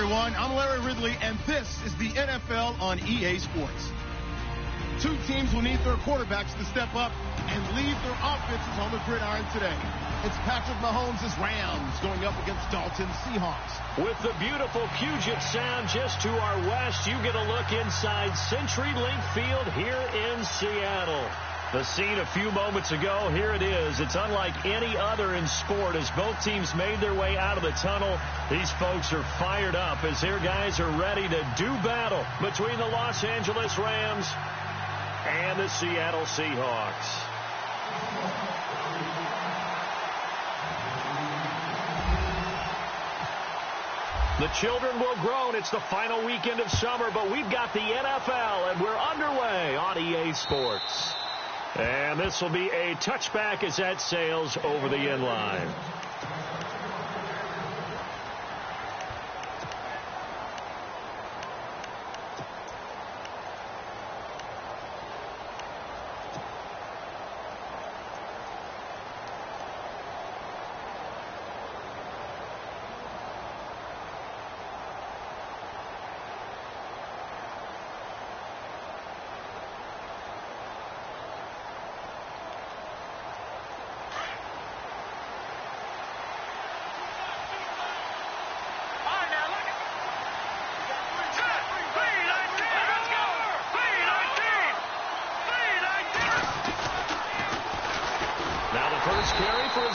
everyone. I'm Larry Ridley, and this is the NFL on EA Sports. Two teams will need their quarterbacks to step up and lead their offenses on the gridiron today. It's Patrick Mahomes' Rams going up against Dalton's Seahawks. With the beautiful Puget Sound just to our west, you get a look inside CenturyLink Field here in Seattle. The scene a few moments ago, here it is. It's unlike any other in sport as both teams made their way out of the tunnel. These folks are fired up as their guys are ready to do battle between the Los Angeles Rams and the Seattle Seahawks. The children will groan. It's the final weekend of summer, but we've got the NFL, and we're underway on EA Sports. And this will be a touchback as that sails over the end line.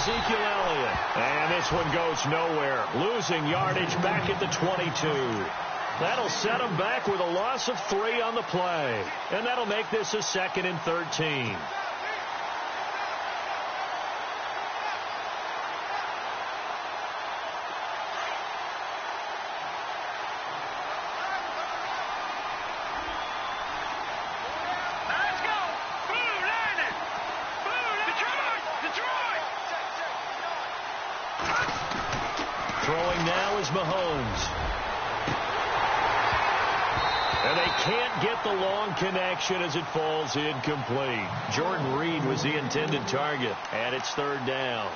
Ezekiel Elliott. And this one goes nowhere. Losing yardage back at the 22. That'll set him back with a loss of 3 on the play. And that'll make this a 2nd and 13. Throwing now is Mahomes. And they can't get the long connection as it falls incomplete. Jordan Reed was the intended target, and it's 3rd down.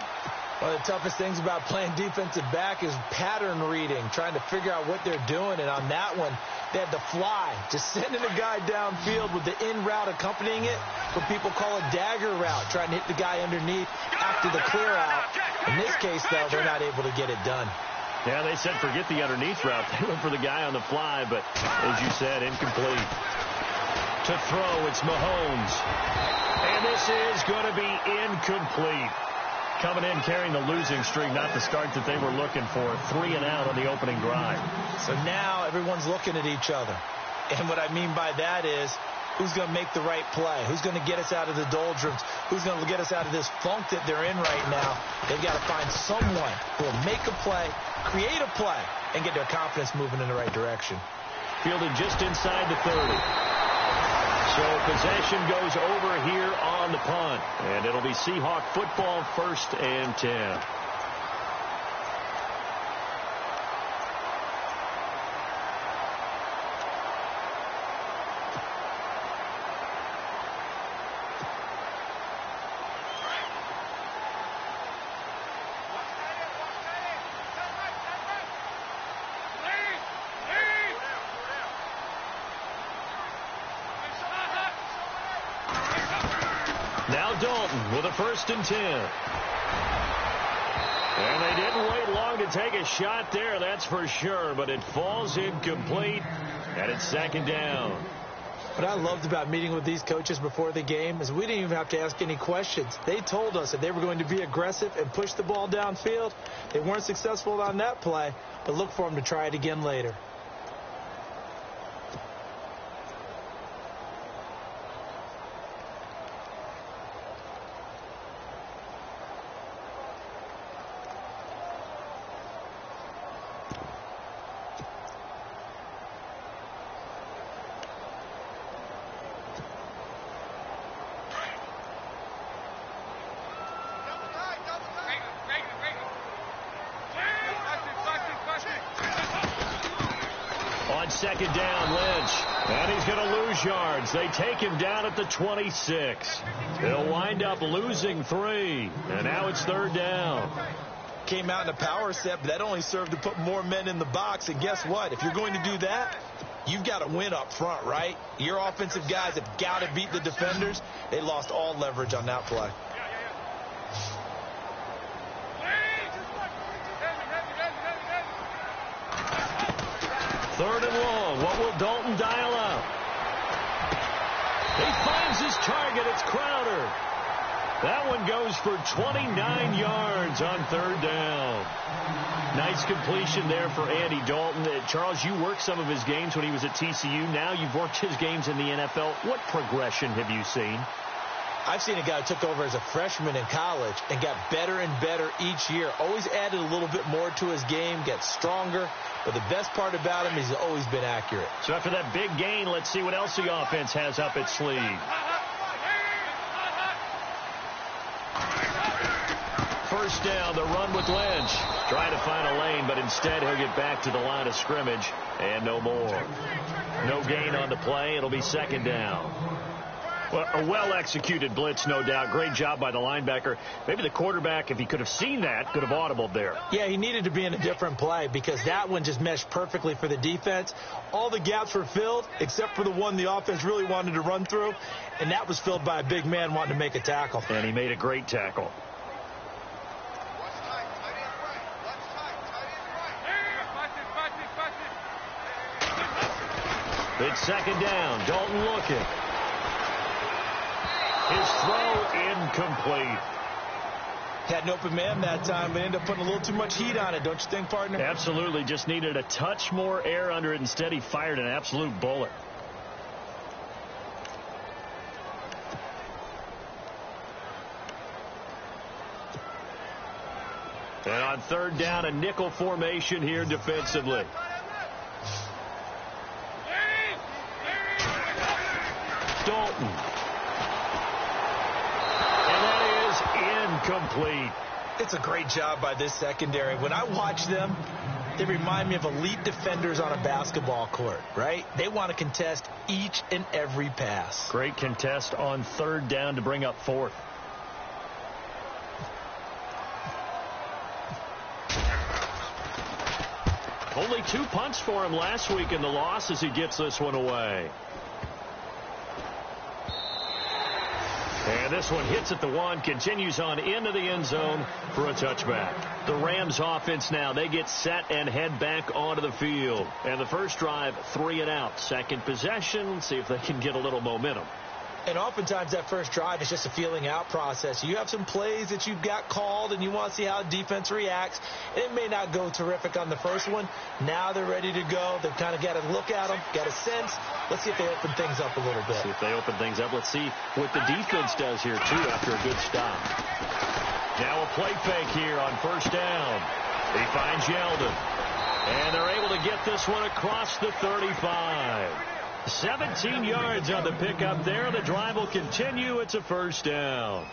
One of the toughest things about playing defensive back is pattern reading, trying to figure out what they're doing. And on that one, they had to fly, just sending a guy downfield with the in route accompanying it, what people call a dagger route, trying to hit the guy underneath after the clear out. In this case, though, they're not able to get it done. Yeah, they said forget the underneath route. They went for the guy on the fly, but as you said, incomplete. To throw, it's Mahomes. And this is going to be incomplete. Coming in carrying the losing streak, not the start that they were looking for. 3 and out on the opening drive. So now everyone's looking at each other. And what I mean by that is, who's going to make the right play? Who's going to get us out of the doldrums? Who's going to get us out of this funk that they're in right now? They've got to find someone who will make a play, create a play, and get their confidence moving in the right direction. Fielded just inside the 30. So possession goes over here on the punt. And it'll be Seahawk football, 1st and 10. Now Dalton with a 1st and 10. And they didn't wait long to take a shot there, that's for sure. But it falls incomplete, and it's 2nd down. What I loved about meeting with these coaches before the game is we didn't even have to ask any questions. They told us that they were going to be aggressive and push the ball downfield. They weren't successful on that play, but look for them to try it again later. On 2nd down, Lynch. And he's going to lose yards. They take him down at the 26. They'll wind up losing 3. And now it's 3rd down. came out in a power set, but that only served to put more men in the box. And guess what? If you're going to do that, you've got to win up front, right? Your offensive guys have got to beat the defenders. They lost all leverage on that play. Third and long. What will Dalton dial up? He finds his target. It's Crowder. That one goes for 29 yards on third down. Nice completion there for Andy Dalton. Charles, you worked some of his games when he was at TCU. Now you've worked his games in the NFL. What progression have you seen? I've seen a guy who took over as a freshman in college and got better and better each year. Always added a little bit more to his game, gets stronger. But the best part about him is he's always been accurate. So after that big gain, let's see what else the offense has up its sleeve. First down, the run with Lynch. Trying to find a lane, but instead he'll get back to the line of scrimmage and no more. No gain on the play. It'll be second down. Well, a well-executed blitz, no doubt. Great job by the linebacker. Maybe the quarterback, if he could have seen that, could have audibled there. Yeah, he needed to be in a different play because that one just meshed perfectly for the defense. All the gaps were filled except for the one the offense really wanted to run through, and that was filled by a big man wanting to make a tackle. And he made a great tackle. It's second down. Dalton looking. His throw incomplete. Had an open man that time, but ended up putting a little too much heat on it, don't you think, partner? Absolutely. Just needed a touch more air under it. Instead, he fired an absolute bullet. And on third down, a nickel formation here defensively. Dalton. And that is incomplete. It's a great job by this secondary. When I watch them, they remind me of elite defenders on a basketball court, right? They want to contest each and every pass. Great contest on third down to bring up fourth. Only 2 punts for him last week in the loss as he gets this one away. And this one hits at the 1, continues on into the end zone for a touchback. The Rams offense now, they get set and head back onto the field. And the first drive, 3 and out. Second possession, see if they can get a little momentum. And oftentimes that first drive is just a feeling out process. You have some plays that you've got called and you want to see how defense reacts. It may not go terrific on the first one. Now they're ready to go. They've kind of got to look at them, got a sense. Let's see if they open things up a little bit. See if they open things up. Let's see what the defense does here, too, after a good stop. Now a play fake here on first down. He finds Yeldon. And they're able to get this one across the 35. 17 yards on the pickup there. The drive will continue. It's a first down.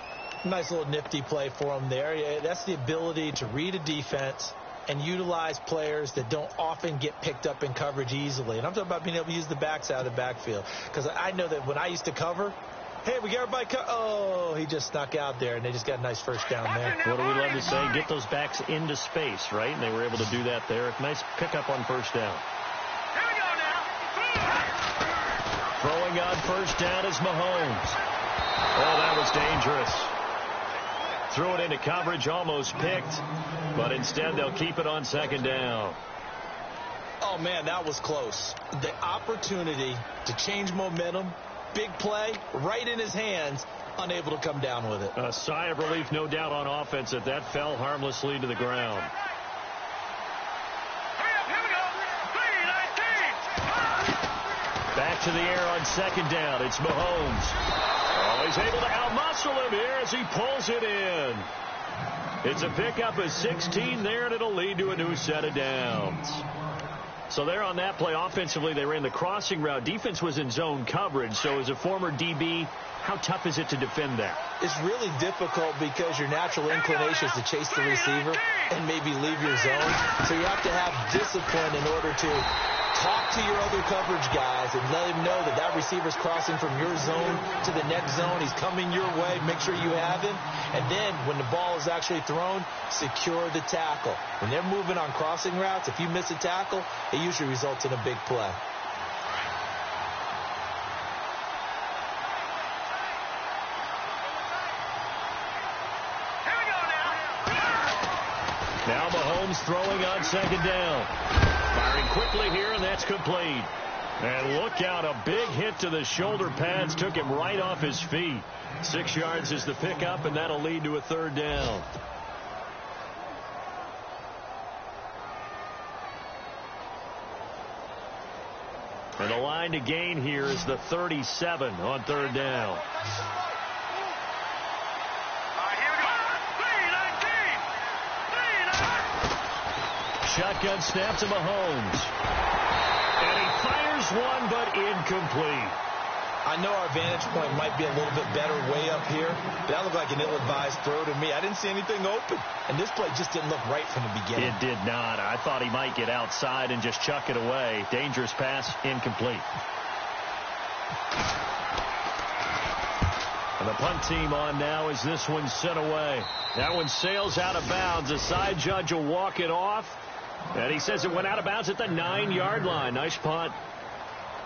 Nice little nifty play for him there. Yeah, that's the ability to read a defense and utilize players that don't often get picked up in coverage easily. And I'm talking about being able to use the backside of the backfield. Because I know that when I used to cover, hey, we got everybody oh, he just snuck out there, and they just got a nice first down there. What do we love to say? Get those backs into space, right? And they were able to do that there. Nice pickup on first down. Throwing on first down is Mahomes. Oh, that was dangerous. Threw it into coverage, almost picked, but instead they'll keep it on second down. Oh, man, that was close. The opportunity to change momentum, big play, right in his hands, unable to come down with it. A sigh of relief, no doubt, on offense that fell harmlessly to the ground. Back to the air on second down. It's Mahomes. Oh, he's able to outmuscle him here as he pulls it in. It's a pickup of 16 there, and it'll lead to a new set of downs. So there on that play, offensively, they ran the crossing route. Defense was in zone coverage. So as a former DB, how tough is it to defend that? It's really difficult because your natural inclination is to chase the receiver and maybe leave your zone. So you have to have discipline in order to talk to your other coverage guys and let him know that that receiver's crossing from your zone to the next zone. He's coming your way. Make sure you have him. And then when the ball is actually thrown, secure the tackle. When they're moving on crossing routes, if you miss a tackle, it usually results in a big play. Now Mahomes throwing on second down. Firing quickly here, and that's complete. And look out, a big hit to the shoulder pads took him right off his feet. 6 yards is the pickup, and that'll lead to a third down. And the line to gain here is the 37 on third down. Shotgun snap to Mahomes. And he fires one, but incomplete. I know our vantage point might be a little bit better way up here, but that looked like an ill-advised throw to me. I didn't see anything open, and this play just didn't look right from the beginning. It did not. I thought he might get outside and just chuck it away. Dangerous pass, incomplete. And the punt team on now as this one sent away. That one sails out of bounds. The side judge will walk it off. And he says it went out of bounds at the 9-yard line. Nice punt.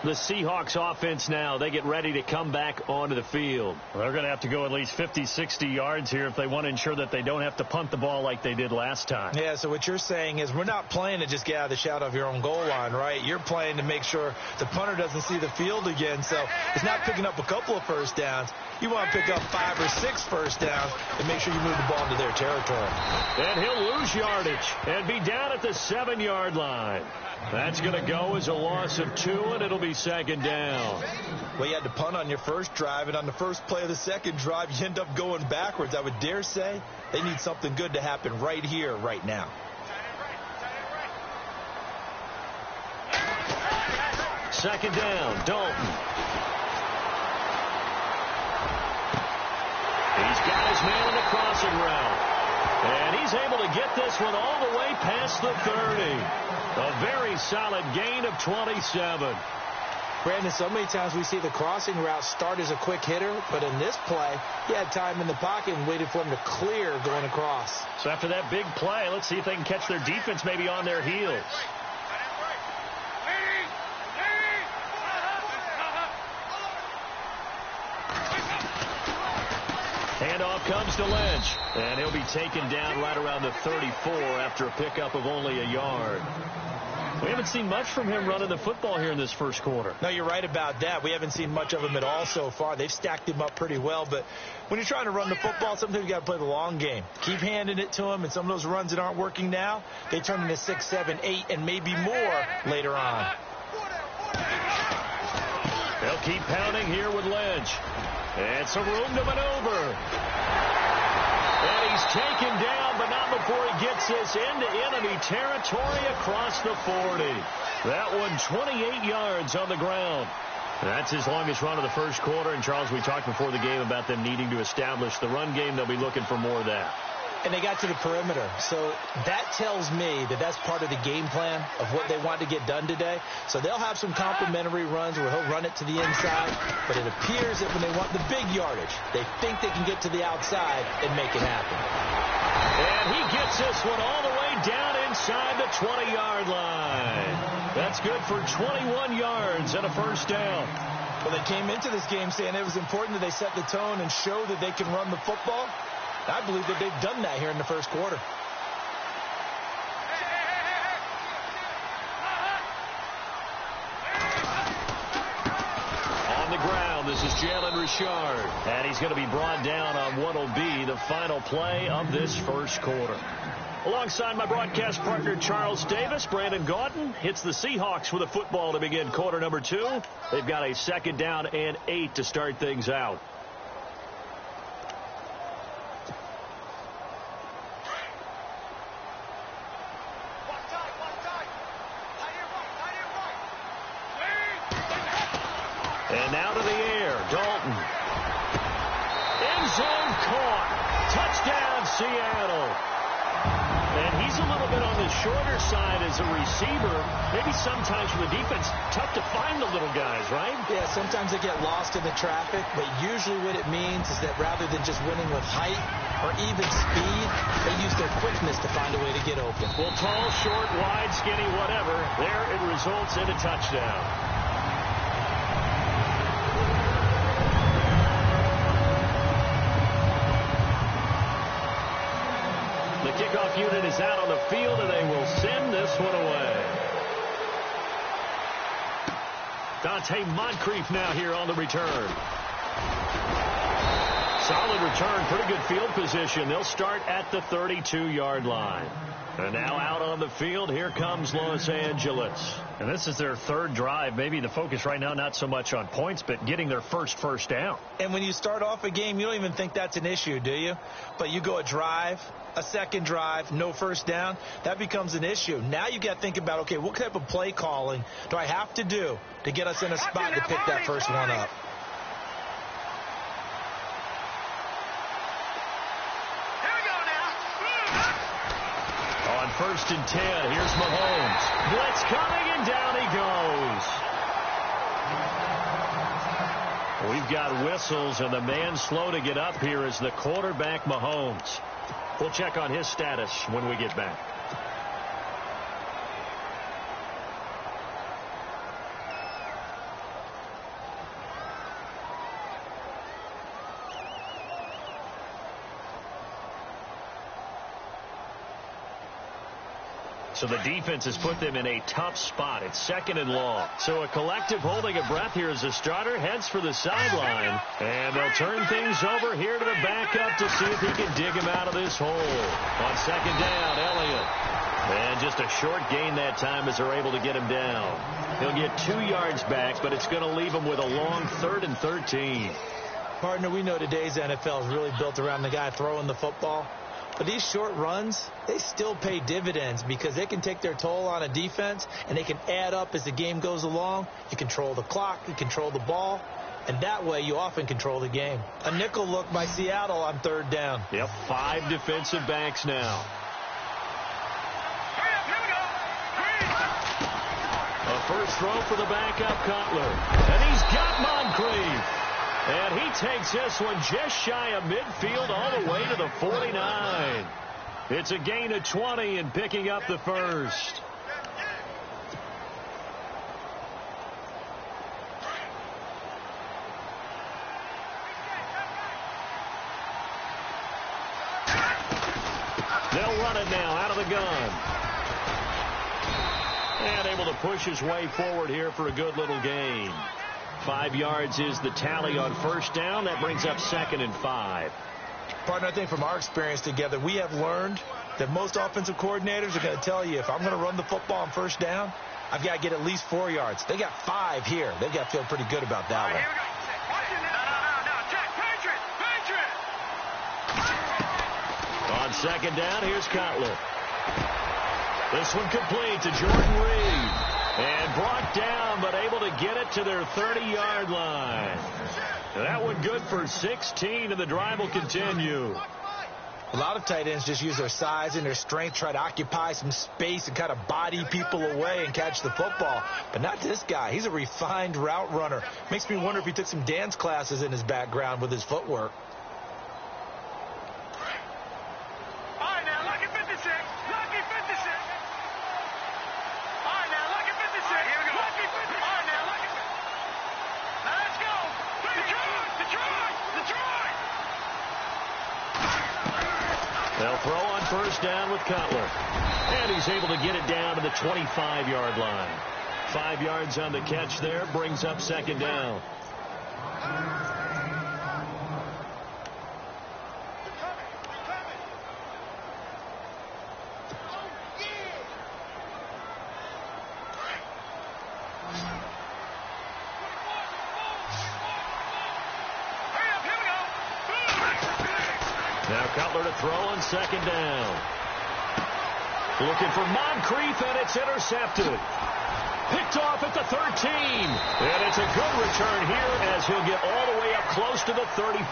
The Seahawks offense now, they get ready to come back onto the field. Well, they're going to have to go at least 50, 60 yards here if they want to ensure that they don't have to punt the ball like they did last time. Yeah, so what you're saying is we're not playing to just get out of the shadow of your own goal line, right? You're playing to make sure the punter doesn't see the field again. So it's not picking up a couple of first downs. You want to pick up 5 or 6 first downs and make sure you move the ball into their territory. And he'll lose yardage and be down at the 7-yard line. That's going to go as a loss of 2, and it'll be second down. Well, you had to punt on your first drive, and on the first play of the second drive, you end up going backwards. I would dare say they need something good to happen right here, right now. Second down, Dalton. He's got his man in the crossing route. And he's able to get this one all the way past the 30. A very solid gain of 27. Brandon, so many times we see the crossing route start as a quick hitter, but in this play, he had time in the pocket and waited for him to clear going across. So after that big play, let's see if they can catch their defense maybe on their heels. Handoff comes to Lynch, and he'll be taken down right around the 34 after a pickup of only a yard. We haven't seen much from him running the football here in this first quarter. No, you're right about that. We haven't seen much of him at all so far. They've stacked him up pretty well, but when you're trying to run the football, sometimes you got to play the long game. Keep handing it to him, and some of those runs that aren't working now, they turn into 6, 7, 8, and maybe more later on. They'll keep pounding here with Lynch. And some room to maneuver. And he's taken down, but not before he gets this into enemy territory across the 40. That one 28 yards on the ground. That's his longest run of the first quarter. And, Charles, we talked before the game about them needing to establish the run game. They'll be looking for more of that. And they got to the perimeter. So that tells me that that's part of the game plan of what they want to get done today. So they'll have some complimentary runs where he'll run it to the inside. But it appears that when they want the big yardage, they think they can get to the outside and make it happen. And he gets this one all the way down inside the 20-yard line. That's good for 21 yards and a first down. Well, they came into this game saying it was important that they set the tone and show that they can run the football. I believe that they've done that here in the first quarter. On the ground, this is Jalen Richard. And he's going to be brought down on what will be the final play of this first quarter. Alongside my broadcast partner, Charles Davis, Brandon Gaudin hits the Seahawks with a football to begin quarter number 2. They've got a second down and 8 to start things out. And now to the air, Dalton. End zone caught. Touchdown, Seattle. And he's a little bit on the shorter side as a receiver. Maybe sometimes for the defense, tough to find the little guys, right? Yeah, sometimes they get lost in the traffic, but usually what it means is that rather than just winning with height or even speed, they use their quickness to find a way to get open. Well, tall, short, wide, skinny, whatever, there it results in a touchdown. The kickoff unit is out on the field, and they will send this one away. Dante Moncrief now here on the return. Solid return, pretty good field position. They'll start at the 32-yard line. And now out on the field, here comes Los Angeles. And this is their third drive. Maybe the focus right now not so much on points, but getting their first down. And when you start off a game, you don't even think that's an issue, do you? But you go a drive, a second drive, no first down, that becomes an issue. Now you got to think about, okay, what type of play calling do I have to do to get us in a spot to pick that first one up? On 1st and 10, here's Mahomes. Blitz coming, and down he goes. We've got whistles, and the man slow to get up here is the quarterback, Mahomes. We'll check on his status when we get back. So the defense has put them in a tough spot. It's 2nd and long. So a collective holding a breath here as the starter heads for the sideline. And they'll turn things over here to the backup to see if he can dig him out of this hole. On 2nd down, Elliott. And just a short gain that time as they're able to get him down. He'll get 2 yards back, but it's going to leave him with a long 3rd and 13. Partner, we know today's NFL is really built around the guy throwing the football. But these short runs, they still pay dividends because they can take their toll on a defense, and they can add up as the game goes along. You control the clock, you control the ball, and that way you often control the game. A nickel look by Seattle on 3rd down. Yep, 5 defensive backs now. A first throw for the backup, Cutler. And he's got Moncrief. And he takes this one just shy of midfield all the way to the 49. It's a gain of 20 and picking up the first. They'll run it now out of the gun. And able to push his way forward here for a good little gain. 5 yards is the tally on 1st down. That brings up 2nd and 5. Partner, I think from our experience together, we have learned that most offensive coordinators are going to tell you if I'm going to run the football on 1st down, I've got to get at least 4 yards. They got 5 here. They've got to feel pretty good about that one. On 2nd down, here's Cutler. This one complete to Jordan Reed. And brought down, but able to get it to their 30-yard line. That one good for 16, and the drive will continue. A lot of tight ends just use their size and their strength, try to occupy some space and kind of body people away and catch the football. But not this guy. He's a refined route runner. Makes me wonder if he took some dance classes in his background with his footwork. They'll throw on 1st down with Cutler. And he's able to get it down to the 25-yard line. 5 yards on the catch there, brings up 2nd down. Now Cutler to throw on 2nd down. Looking for Moncrief, and it's intercepted. Picked off at the 13. And it's a good return here as he'll get all the way up close to the 35.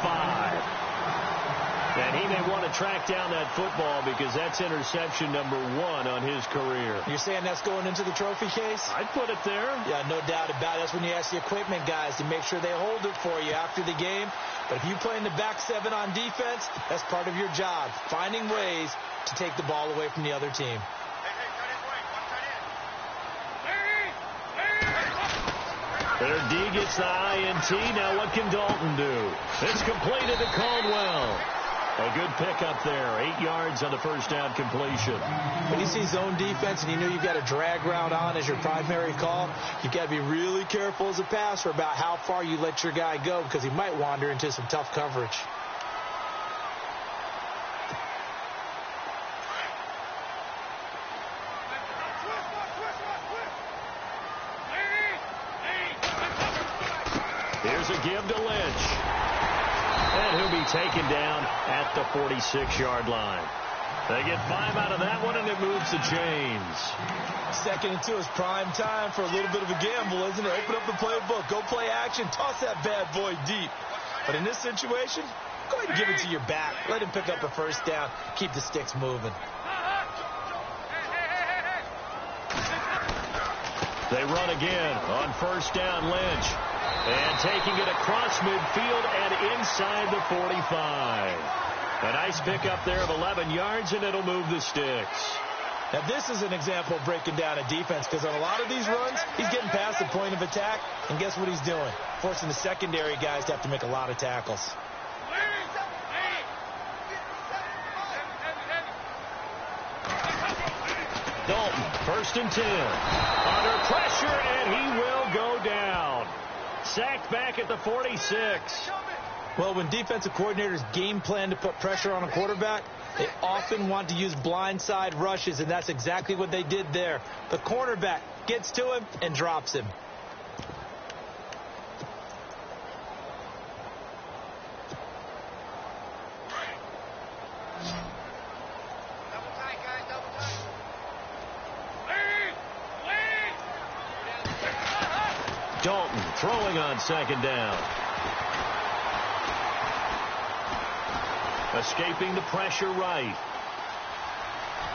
And he may want to track down that football because that's interception number 1 on his career. You're saying that's going into the trophy case? I'd put it there. Yeah, no doubt about it. That's when you ask the equipment guys to make sure they hold it for you after the game. But if you play in the back 7 on defense, that's part of your job, finding ways to take the ball away from the other team. Their D gets the INT. Now what can Dalton do? It's completed to Caldwell. A good pickup there. 8 yards on the first down completion. When you see zone defense and you know you've got a drag route on as your primary call, you've got to be really careful as a passer about how far you let your guy go because he might wander into some tough coverage. Here's a give to Lynch. And he'll be taken down at the 46-yard line. They get 5 out of that one, and it moves the chains. 2nd and 2 is prime time for a little bit of a gamble, isn't it? Open up the playbook, go play action, toss that bad boy deep. But in this situation, go ahead and give it to your back. Let him pick up a first down. Keep the sticks moving. They run again on first down, Lynch. And taking it across midfield and inside the 45. A nice pickup there of 11 yards, and it'll move the sticks. Now, this is an example of breaking down a defense because on a lot of these runs, he's getting past the point of attack, and guess what he's doing? Forcing the secondary guys to have to make a lot of tackles. Dalton, 1st and 10. Under pressure, and he will go down. Sacked back at the 46. Well, when defensive coordinators game plan to put pressure on a quarterback, they often want to use blindside rushes, and that's exactly what they did there. The cornerback gets to him and drops him. Dalton throwing on 2nd down. Escaping the pressure right.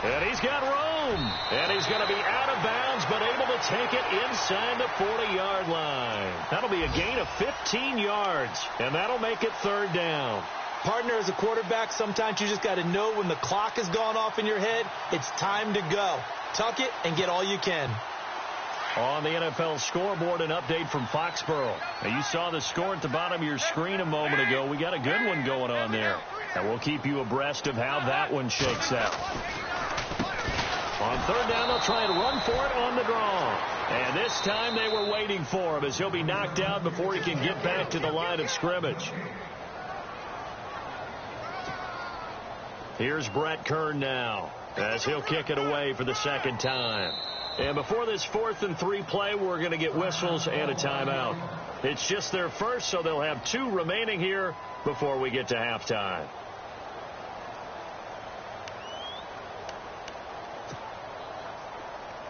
And he's got room. And he's going to be out of bounds, but able to take it inside the 40-yard line. That'll be a gain of 15 yards, and that'll make it 3rd down. Partner, as a quarterback, sometimes you just got to know when the clock has gone off in your head, it's time to go. Tuck it and get all you can. On the NFL scoreboard, an update from Foxborough. Now, you saw the score at the bottom of your screen a moment ago. We got a good one going on there. And we'll keep you abreast of how that one shakes out. On 3rd down, they'll try and run for it on the draw. And this time they were waiting for him as he'll be knocked out before he can get back to the line of scrimmage. Here's Brett Kern now as he'll kick it away for the 2nd time. And before this 4th and 3 play, we're going to get whistles and a timeout. It's just their first, so they'll have 2 remaining here before we get to halftime.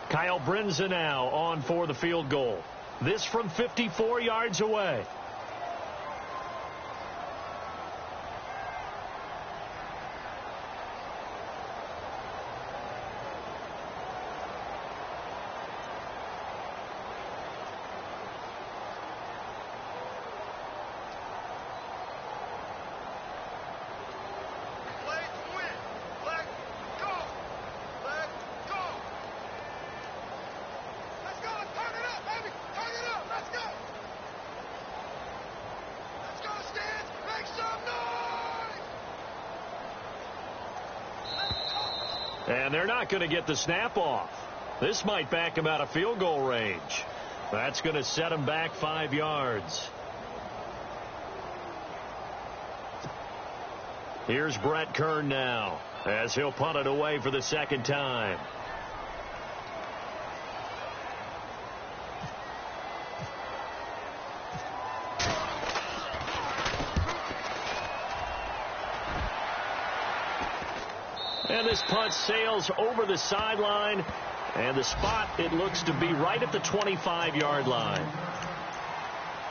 Kyle Brinza now on for the field goal. This from 54 yards away. And they're not going to get the snap off. This might back him out of field goal range. That's going to set him back 5 yards. Here's Brett Kern now as he'll punt it away for the 2nd time. And this punt sails over the sideline, and the spot, it looks to be right at the 25-yard line.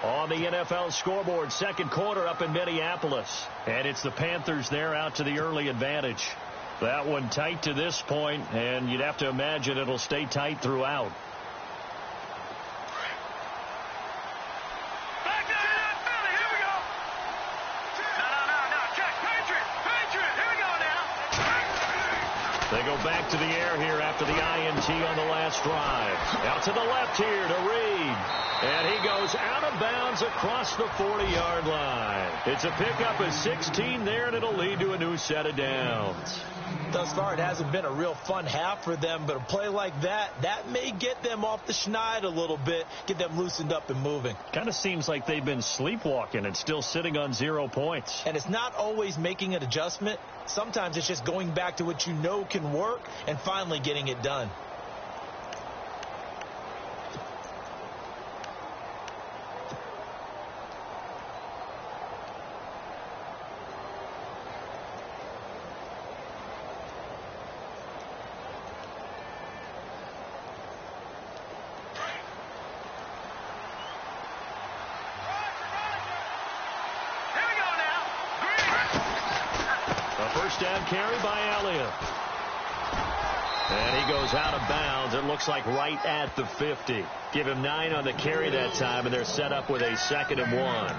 On the NFL scoreboard, second quarter up in Minneapolis. And it's the Panthers there out to the early advantage. That one tight to this point, and you'd have to imagine it'll stay tight throughout. They go back to the air here after the INT on the last drive. Out to the left here to Reed. And he goes out of bounds across the 40-yard line. It's a pickup of 16 there, and it'll lead to a new set of downs. Thus far, it hasn't been a real fun half for them, but a play like that may get them off the schneid a little bit, get them loosened up and moving. Kind of seems like they've been sleepwalking and still sitting on 0 points. And it's not always making an adjustment. Sometimes it's just going back to what you know can work and finally getting it done. First down carry by Elliott. And he goes out of bounds. It looks like right at the 50. Give him 9 on the carry that time, and they're set up with a 2nd and 1.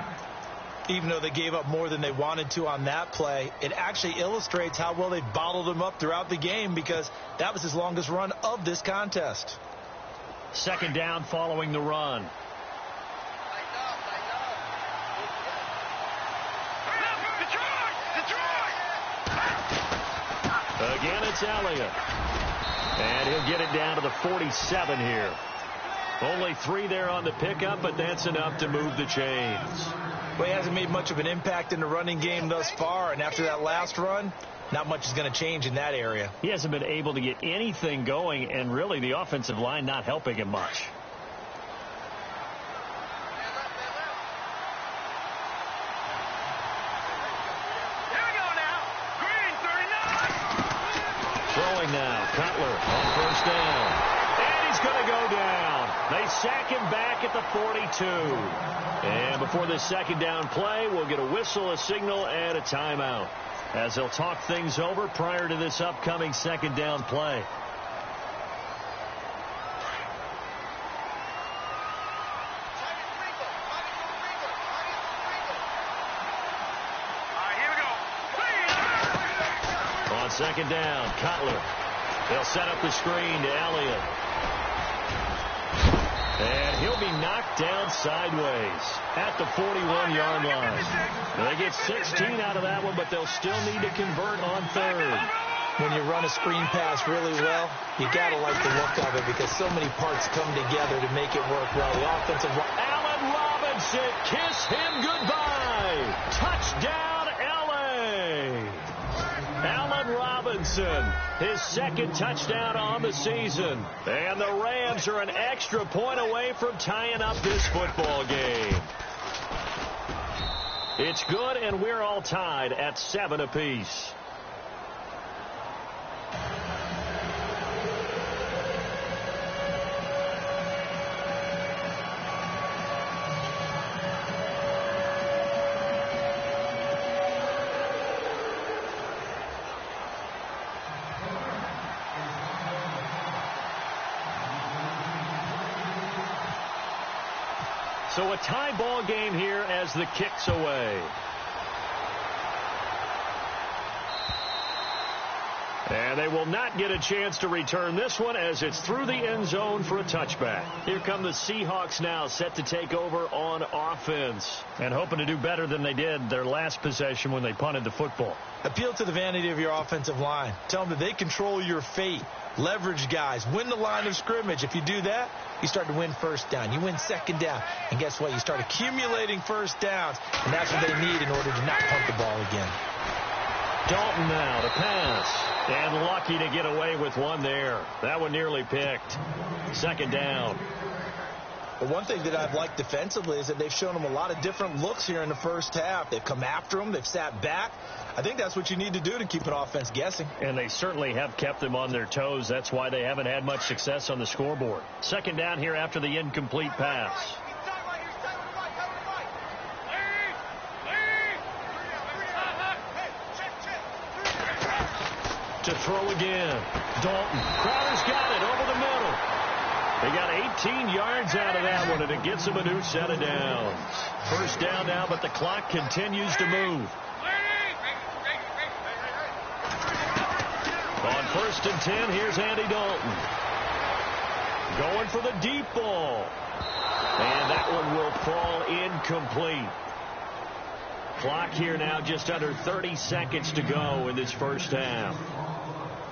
Even though they gave up more than they wanted to on that play, it actually illustrates how well they bottled him up throughout the game because that was his longest run of this contest. 2nd down following the run. Again, it's Elliott. And he'll get it down to the 47 here. Only 3 there on the pickup, but that's enough to move the chains. Well, he hasn't made much of an impact in the running game thus far, and after that last run, not much is going to change in that area. He hasn't been able to get anything going, and really the offensive line not helping him much. Now, Cutler on first down. And he's going to go down. They sack him back at the 42. And before this 2nd down play, we'll get a whistle, a signal, and a timeout, as they'll talk things over prior to this upcoming 2nd down play. On 2nd down, Cutler. They'll set up the screen to Elliott. And he'll be knocked down sideways at the 41-yard line. They get 16 out of that one, but they'll still need to convert on 3rd. When you run a screen pass really well, you got to like the look of it because so many parts come together to make it work well. The offensive line. Allen Robinson, kiss him goodbye. Touchdown, LA. Allen Robinson, his 2nd touchdown on the season. And the Rams are an extra point away from tying up this football game. It's good, and we're all tied at 7 apiece. So a tie ball game here as the kick's away. And they will not get a chance to return this one as it's through the end zone for a touchback. Here come the Seahawks now, set to take over on offense and hoping to do better than they did their last possession when they punted the football. Appeal to the vanity of your offensive line. Tell them that they control your fate. Leverage guys. Win the line of scrimmage. If you do that, you start to win 1st down. You win 2nd down. And guess what? You start accumulating 1st downs. And that's what they need in order to not punt the ball again. Dalton now to pass. And lucky to get away with one there. That one nearly picked. 2nd down. But one thing that I've liked defensively is that they've shown them a lot of different looks here in the first half. They've come after them. They've sat back. I think that's what you need to do to keep an offense guessing. And they certainly have kept them on their toes. That's why they haven't had much success on the scoreboard. 2nd down here after the incomplete pass. To throw again. Dalton. Crowder's got it over the middle. They got 18 yards out of that one, and it gets them a new set of downs. First down now, but the clock continues to move. On 1st and 10, here's Andy Dalton. Going for the deep ball. And that one will fall incomplete. Clock here now just under 30 seconds to go in this first half.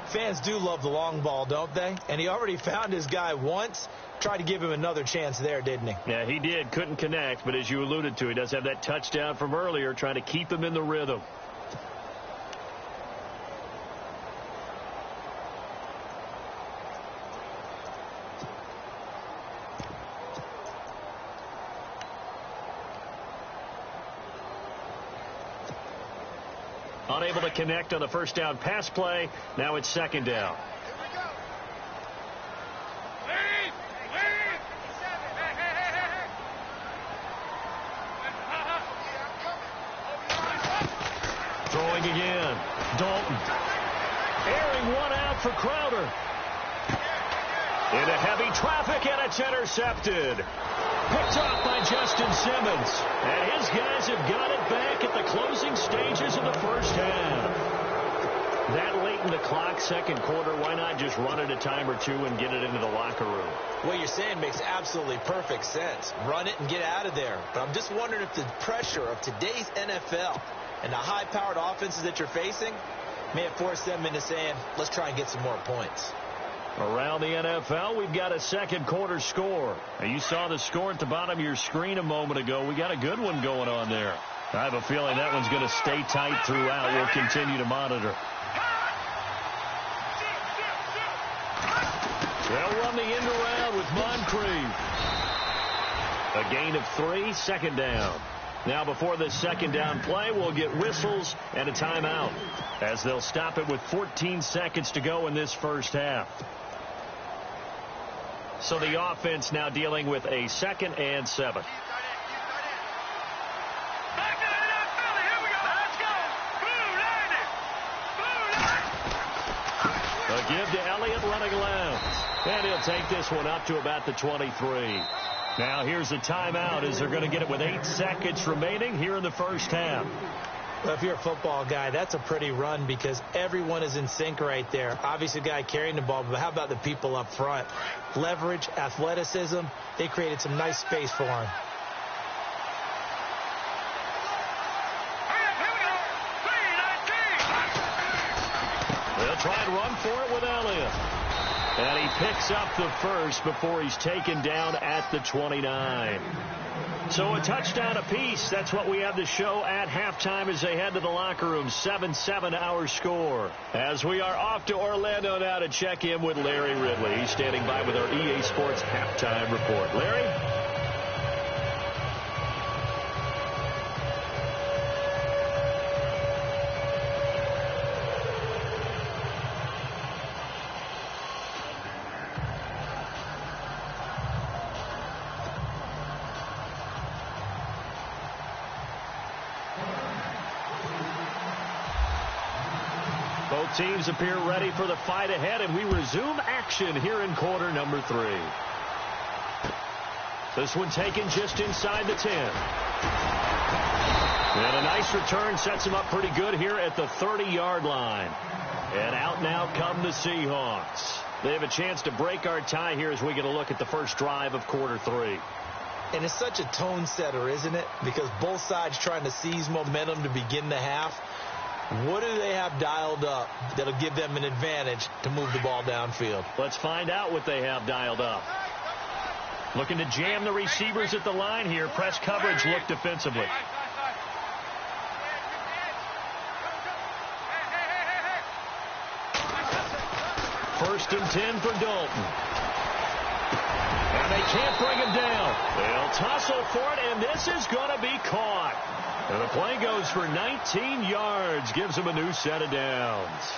Fans do love the long ball, don't they? And he already found his guy once. Tried to give him another chance there, didn't he? Yeah, he did. Couldn't connect, but as you alluded to, he does have that touchdown from earlier, trying to keep him in the rhythm. Unable to connect on the first down pass play. Now it's second down. Throwing again. Dalton. Airing one out for Crowder. Into heavy traffic, and it's intercepted. Picked off by Justin Simmons. And his guys have got it back at the closing stages of the first half. That late in the clock, second quarter, why not just run it a time or two and get it into the locker room? What you're saying makes absolutely perfect sense. Run it and get out of there. But I'm just wondering if the pressure of today's NFL and the high-powered offenses that you're facing may have forced them into saying, let's try and get some more points. Around the NFL, we've got a second quarter score. Now, you saw the score at the bottom of your screen a moment ago. We got a good one going on there. I have a feeling that one's going to stay tight throughout. We'll continue to monitor. They'll run the end around with Moncrief. A gain of 3, second down. Now before this second down play, we'll get whistles and a timeout as they'll stop it with 14 seconds to go in this first half. So the offense now dealing with a 2nd and 7. A give to Elliott running left. And he'll take this one up to about the 23. Now here's a timeout as they're going to get it with 8 seconds remaining here in the first half. Well, if you're a football guy, that's a pretty run because everyone is in sync right there. Obviously, the guy carrying the ball, but how about the people up front? Leverage, athleticism, they created some nice space for him. They'll try and run for it with Elliott. And he picks up the first before he's taken down at the 29. So a touchdown apiece. That's what we have to show at halftime as they head to the locker room. 7-7 our score. As we are off to Orlando now to check in with Larry Ridley. He's standing by with our EA Sports halftime report. Larry? Both teams appear ready for the fight ahead, and we resume action here in quarter number 3. This one taken just inside the 10. And a nice return sets him up pretty good here at the 30-yard line. And out now come the Seahawks. They have a chance to break our tie here as we get a look at the first drive of quarter 3. And it's such a tone setter, isn't it? Because both sides trying to seize momentum to begin the half. What do they have dialed up that'll give them an advantage to move the ball downfield? Let's find out what they have dialed up. Looking to jam the receivers at the line here. Press coverage look defensively. First and 10 for Dalton. And they can't bring him down. They'll tussle for it, and this is going to be caught. And the play goes for 19 yards, gives him a new set of downs.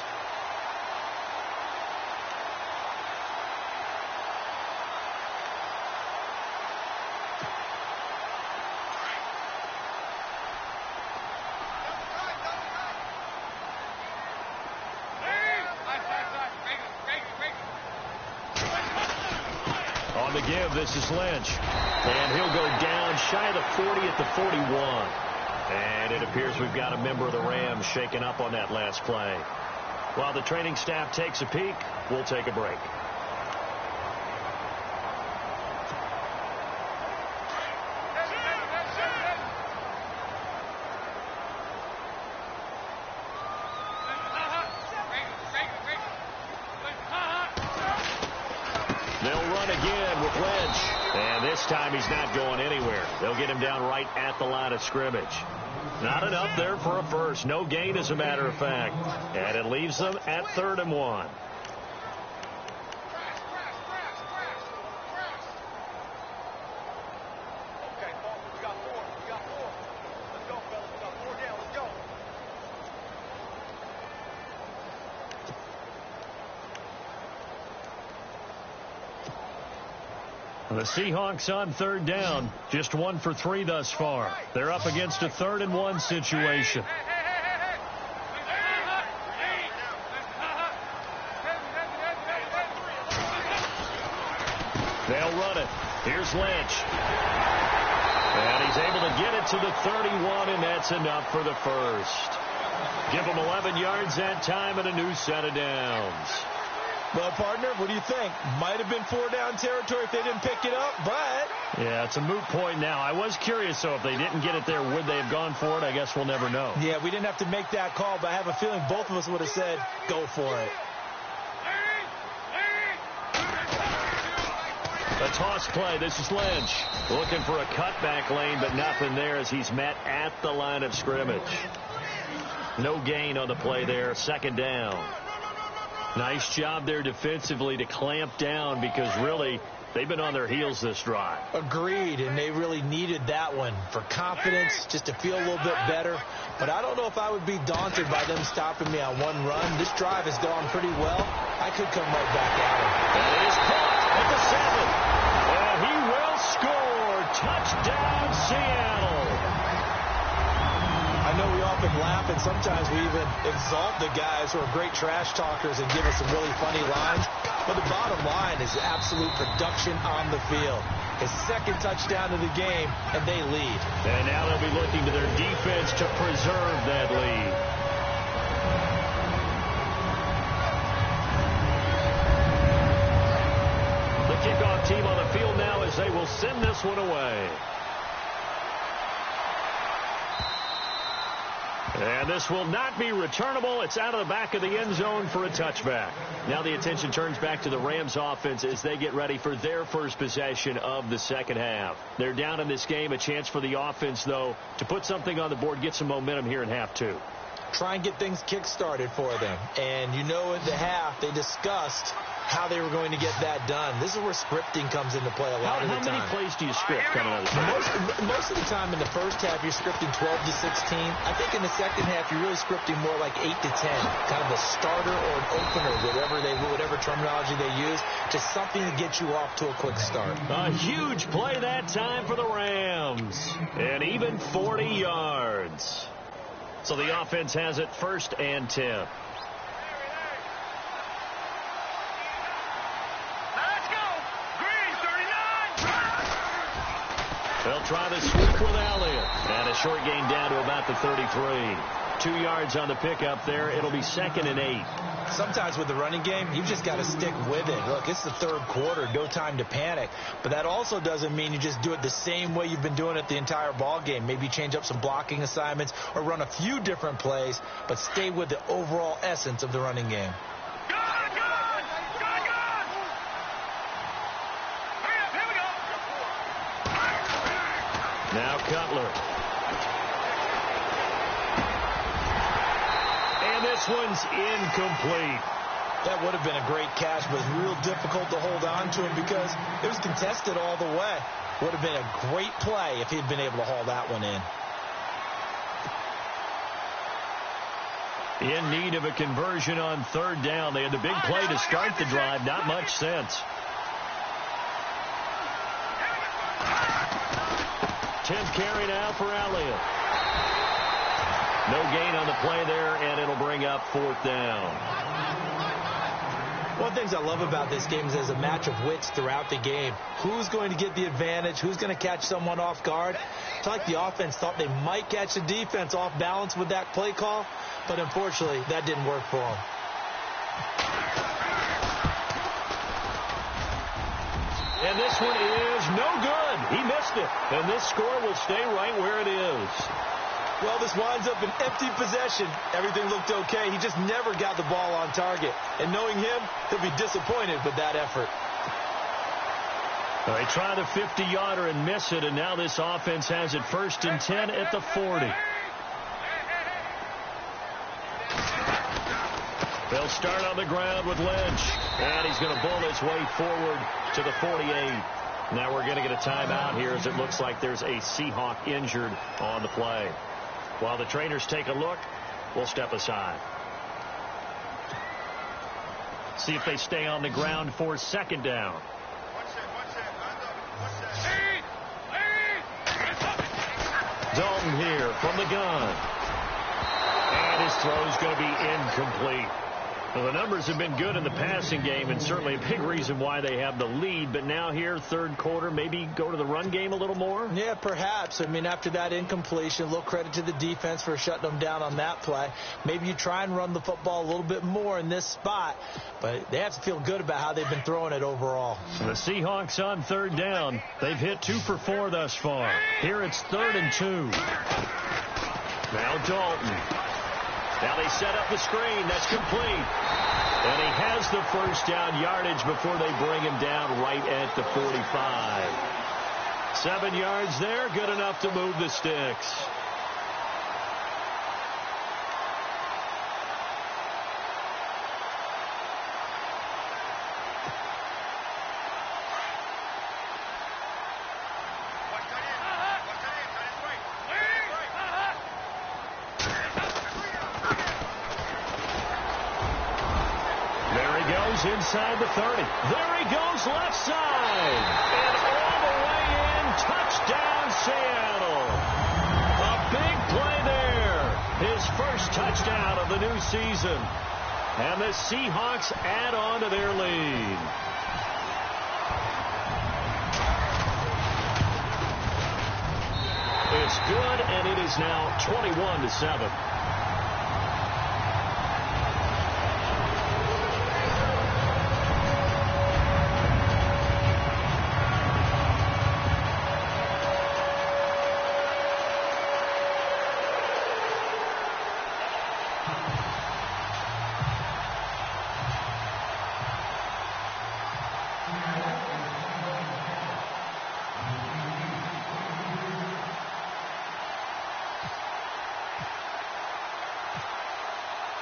give. This is Lynch. And he'll go down shy of the 40 at the 41. And it appears we've got a member of the Rams shaken up on that last play. While the training staff takes a peek, we'll take a break. They'll run again with Lynch. And this time he's not going anywhere. They'll get him down right at the line of scrimmage. Not enough there for a first. No gain, as a matter of fact. And it leaves them at 3rd and 1. The Seahawks on 3rd down, just 1 for 3 thus far. They're up against a 3rd and 1 situation. They'll run it. Here's Lynch. And he's able to get it to the 31, and that's enough for the first. Give them 11 yards that time and a new set of downs. Well, partner, what do you think? Might have been 4-down territory if they didn't pick it up, but... Yeah, it's a moot point now. I was curious, so if they didn't get it there, would they have gone for it? I guess we'll never know. Yeah, we didn't have to make that call, but I have a feeling both of us would have said, go for it. A toss play. This is Lynch. Looking for a cutback lane, but nothing there as he's met at the line of scrimmage. No gain on the play there. 2nd down. Nice job there defensively to clamp down because really they've been on their heels this drive. Agreed, and they really needed that one for confidence, just to feel a little bit better. But I don't know if I would be daunted by them stopping me on one run. This drive has gone pretty well. I could come right back at him. And it is caught at the 7. And he will score. Touchdown, Seattle. I know we often laugh, and sometimes we even exalt the guys who are great trash talkers and give us some really funny lines. But the bottom line is absolute production on the field. His 2nd touchdown of the game, and they lead. And now they'll be looking to their defense to preserve that lead. The kickoff team on the field now as they will send this one away. And this will not be returnable. It's out of the back of the end zone for a touchback. Now the attention turns back to the Rams offense as they get ready for their first possession of the 2nd half. They're down in this game. A chance for the offense, though, to put something on the board, get some momentum here in half 2. Try and get things kick-started for them. And you know in the half they discussed how they were going to get that done. This is where scripting comes into play a lot of the time. How many plays do you script coming out of the most of the time in the first half, you're scripting 12 to 16. I think in the second half, you're really scripting more like 8 to 10. Kind of a starter or an opener, whatever terminology they use, just something to get you off to a quick start. A huge play that time for the Rams. And even 40 yards. So the offense has it 1st and 10. They'll try the sweep with Elliott. And a short gain down to about the 33. 2 yards on the pickup there. It'll be 2nd and 8. Sometimes with the running game, you've just got to stick with it. Look, it's the 3rd quarter. No time to panic. But that also doesn't mean you just do it the same way you've been doing it the entire ball game. Maybe change up some blocking assignments or run a few different plays, but stay with the overall essence of the running game. Now Cutler. And this one's incomplete. That would have been a great catch, but it's real difficult to hold on to him because it was contested all the way. Would have been a great play if he'd been able to haul that one in. In need of a conversion on 3rd down. They had the big play to start the drive. Not much sense. 10th carry now for Elliott. No gain on the play there, and it'll bring up 4th down. One of the things I love about this game is there's a match of wits throughout the game. Who's going to get the advantage? Who's going to catch someone off guard? It's like the offense thought they might catch the defense off balance with that play call, but unfortunately, that didn't work for them. And this one is no good. He missed it. And this score will stay right where it is. Well, this winds up an empty possession. Everything looked okay. He just never got the ball on target. And knowing him, he'll be disappointed with that effort. They try the 50-yarder and miss it, and now this offense has it 1st and 10 at the 40. They'll start on the ground with Lynch. And he's going to bull his way forward to the 48. Now we're going to get a timeout here as it looks like there's a Seahawk injured on the play. While the trainers take a look, we'll step aside. See if they stay on the ground for 2nd down. Dalton here from the gun. And his throw's going to be incomplete. Well, the numbers have been good in the passing game, and certainly a big reason why they have the lead. But now here, 3rd quarter, maybe go to the run game a little more? Yeah, perhaps. I mean, after that incompletion, a little credit to the defense for shutting them down on that play. Maybe you try and run the football a little bit more in this spot. But they have to feel good about how they've been throwing it overall. So the Seahawks on 3rd down. They've hit 2 for 4 thus far. Here it's 3rd and 2. Now Dalton. Now they set up the screen. That's complete. And he has the 1st down yardage before they bring him down right at the 45. 7 yards there, good enough to move the sticks. Inside the 30. There he goes, left side. And all the way in, touchdown Seattle. A big play there. His 1st touchdown of the new season. And the Seahawks add on to their lead. It's good, and it is now 21-7.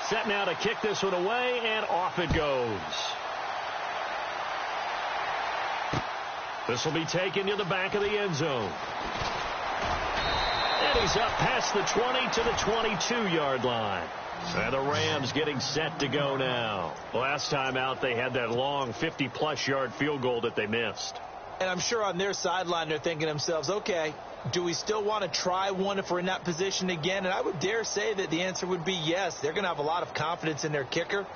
Set now to kick this one away, and off it goes. This will be taken to the back of the end zone. And he's up past the 20 to the 22-yard line. And the Rams getting set to go now. Last time out, they had that long 50-plus yard field goal that they missed. And I'm sure on their sideline, they're thinking to themselves, okay, do we still want to try one if we're in that position again? And I would dare say that the answer would be yes. They're going to have a lot of confidence in their kicker.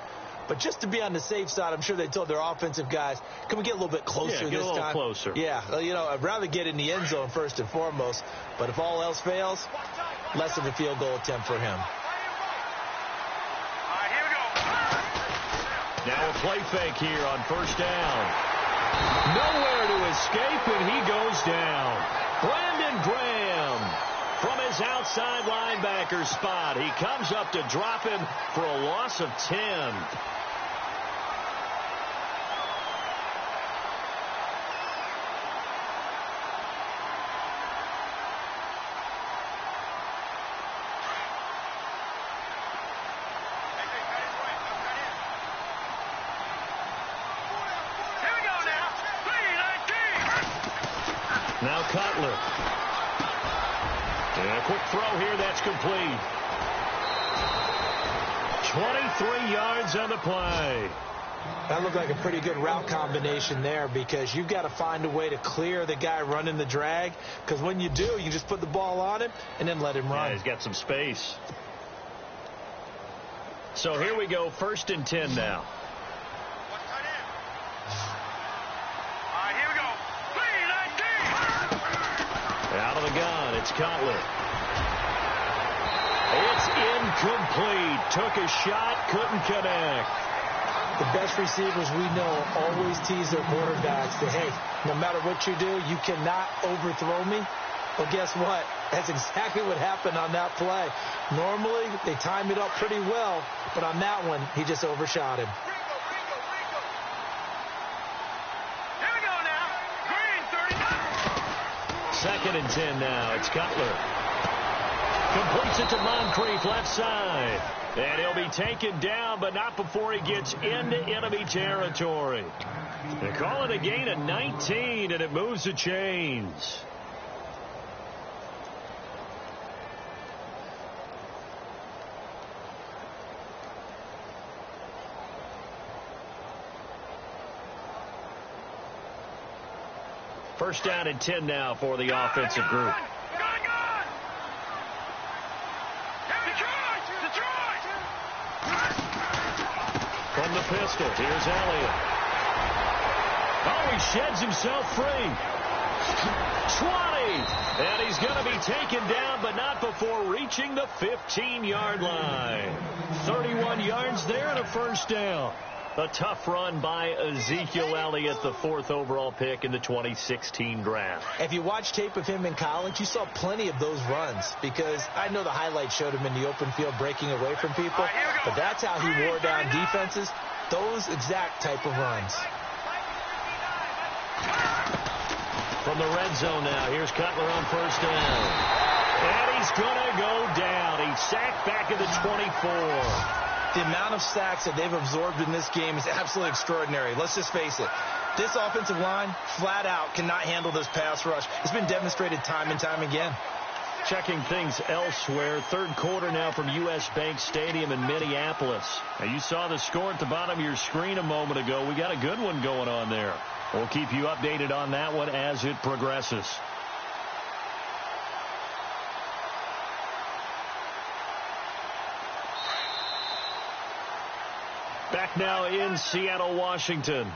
But just to be on the safe side, I'm sure they told their offensive guys, can we get a little bit closer this time? Yeah, get a little closer. Yeah, you know, I'd rather get in the end zone first and foremost. But if all else fails, less of a field goal attempt for him. Now a play fake here on 1st down. Nowhere to escape, and he goes down. Brandon Graham from his outside linebacker spot. He comes up to drop him for a loss of 10. Now Cutler. And a quick throw here, that's complete. 23 yards on the play. That looked like a pretty good route combination there, because you've got to find a way to clear the guy running the drag, because when you do, you just put the ball on him and then let him run. Yeah, he's got some space. So here we go, 1st and 10 now. Out of the gun, it's Cutler. It's incomplete. Took a shot, couldn't connect. The best receivers we know always tease their quarterbacks that, hey, no matter what you do, you cannot overthrow me. Well, guess what? That's exactly what happened on that play. Normally, they time it up pretty well, but on that one, he just overshot him. Here we go now. Green, 39. Second and 10 now. It's Cutler. Completes it to Moncrief, left side. And he'll be taken down, but not before he gets into enemy territory. They call it a gain of 19, and it moves the chains. First down and 10 now for the offensive group. From the pistol, here's Elliott. Oh, he sheds himself free. 20. And he's going to be taken down, but not before reaching the 15-yard line. 31 yards there and a first down. A tough run by Ezekiel Elliott, the 4th overall pick in the 2016 draft. If you watch tape of him in college, you saw plenty of those runs because I know the highlights showed him in the open field breaking away from people, but that's how he wore down defenses, those exact type of runs. From the red zone now, here's Cutler on first down. And he's going to go down. He's sacked back at the 24. The amount of sacks that they've absorbed in this game is absolutely extraordinary. Let's just face it. This offensive line, flat out, cannot handle this pass rush. It's been demonstrated time and time again. Checking things elsewhere. Third quarter now from U.S. Bank Stadium in Minneapolis. Now, you saw the score at the bottom of your screen a moment ago. We got a good one going on there. We'll keep you updated on that one as it progresses. Back now in Seattle, Washington.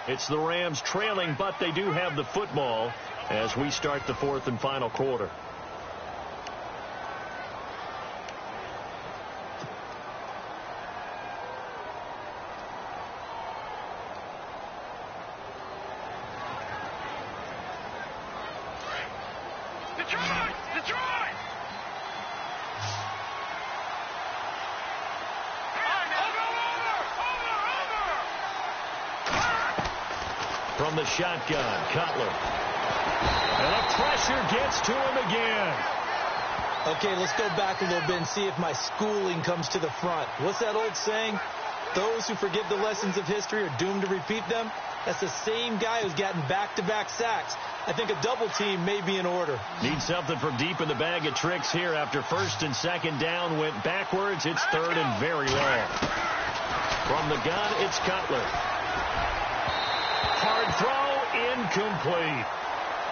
It's the Rams trailing, but they do have the football as we start the 4th and final quarter. From the shotgun, Cutler. And the pressure gets to him again. Okay, let's go back a little bit and see if my schooling comes to the front. What's that old saying? Those who forget the lessons of history are doomed to repeat them. That's the same guy who's gotten back-to-back sacks. I think a double team may be in order. Need something from deep in the bag of tricks here after first and second down went backwards. It's third and very long. From the gun, it's Cutler. Hard throw, incomplete.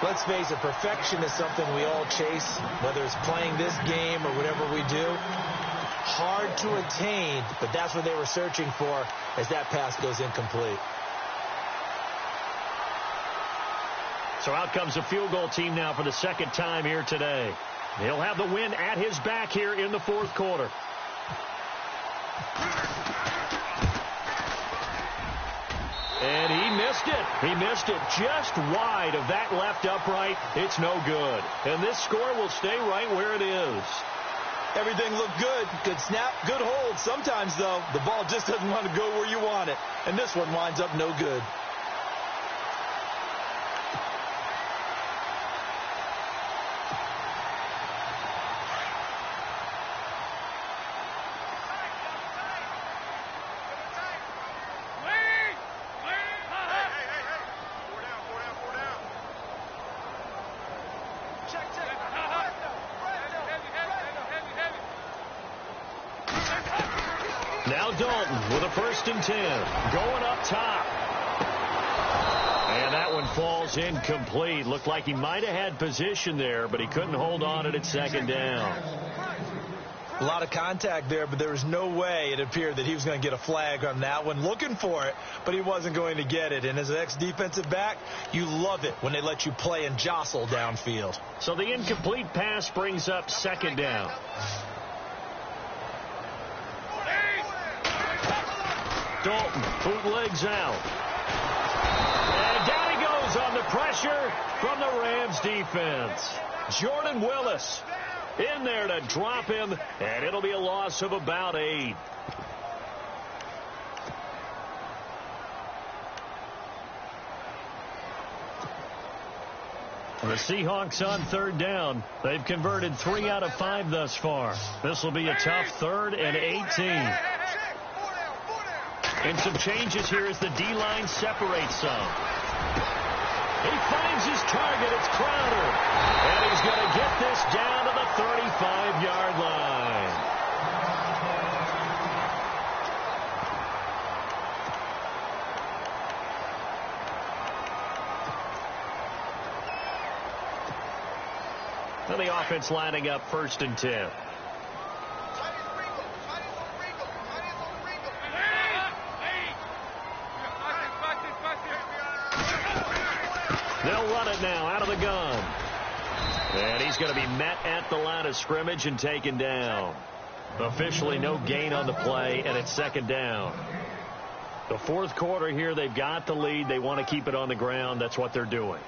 Let's face it, perfection is something we all chase, whether it's playing this game or whatever we do. Hard to attain, but that's what they were searching for as that pass goes incomplete. So out comes the field goal team now for the second time here today. He'll have the win at his back here in the 4th quarter. And he missed it. He missed it just wide of that left upright. It's no good. And this score will stay right where it is. Everything looked good. Good snap, good hold. Sometimes, though, the ball just doesn't want to go where you want it. And this one winds up no good. Now Dalton with a 1st and 10. Going up top. And that one falls incomplete. Looked like he might have had position there, but he couldn't hold on it at second down. A lot of contact there, but there was no way it appeared that he was going to get a flag on that one. Looking for it, but he wasn't going to get it. And as an ex-defensive back, you love it when they let you play and jostle downfield. So the incomplete pass brings up second down. Dalton bootlegs out. And down he goes on the pressure from the Rams defense. Jordan Willis in there to drop him, and it'll be a loss of about 8. The Seahawks on third down. They've converted 3 out of 5 thus far. This will be a tough 3rd and 18. And some changes here as the D-line separates some. He finds his target. It's Crowder. And he's going to get this down to the 35-yard line. And the offense lining up 1st and 10. They'll run it now out of the gun. And he's going to be met at the line of scrimmage and taken down. Officially no gain on the play, and it's 2nd down. The 4th quarter here, they've got the lead. They want to keep it on the ground. That's what they're doing.